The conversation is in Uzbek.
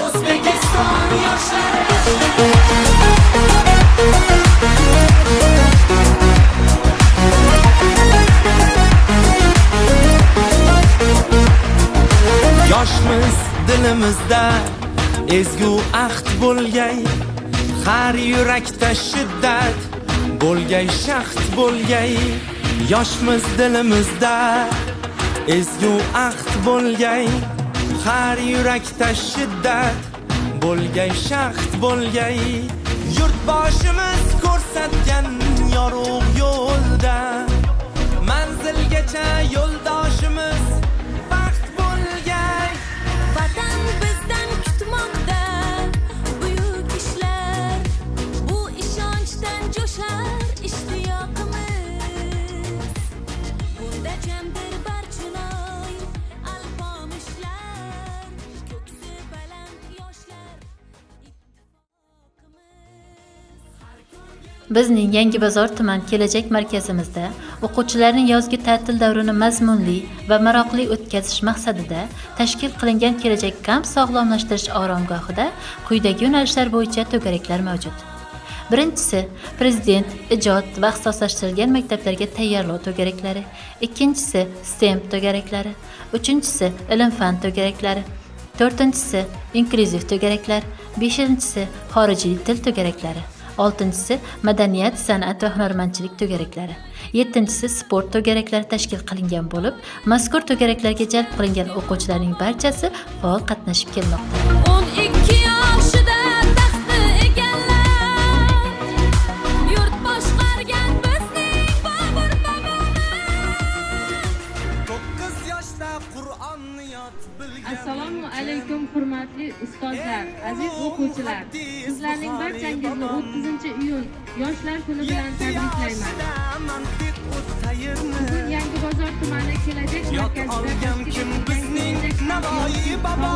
O'zbekiston yoshlari yoshmiz dilimizda ezgu ahd bo'lgay, har yurakda shiddat bo'lgay, shaxt bo'lgay. Yoshmiz dilimizda ezgu ahd bo'lgay, har yurakda shiddat bo'lgay, shaxt bo'lgay. Yurtboshimiz ko'rsatgan yorug' yo'lda manzilgacha yo'ldoshimiz baxt bo'lgay. Vatan bizdan kutmoqda buyuk ishlar, bu ishonchdan jo'shar ishtiyoqimiz. Bunda jamdir barchinoy alpomishlar, ko'ksi baland yoshlar ittifoqimiz. Bizning Yangibozor tuman kelajak markazimizda o'quvchilarning yozgi ta'til davrini mazmunli va maroqli o'tkazish maqsadida tashkil qilingan kelajak kamp sog'lomlashtirish oromgohida quyidagi yo'nalishlar bo'yicha to'garaklar mavjud. Birinchisi, Prezident ijod va ixtisoslashtirilgan maktablarga tayyorlov to'garaklari. Ikkinchisi, STEM to'garaklari. Uchinchisi, ilm-fan to'garaklari. To'rtinchisi, inklyuziv to'garaklar. Beshinchisi, xorijiy til to'garaklari. Oltinchisi, madaniyat, san'at va hunarmandchilik to'garaklari. Yettinchisi, sport to'garaklari tashkil qilingan bo'lib, mazkur to'garaklarga jalb qilingan o'quvchilarning barchasi faol qatnashib kelmoqda. 12 yoshida taxtni egallab, yurt boshqargan bizning Bobur bobomiz. 9 yoshda Qur'onni yod bilgan. Assalomu alaykum hurmatli ustozlar, aziz o'quvchilar. Sizlarning barchangizni 30-iyun Yoshlar kuni bilan tabriklayman. Bugun Yangibozor tumani kelajak markazida tashkil etilgan kelajak Navoiy bobo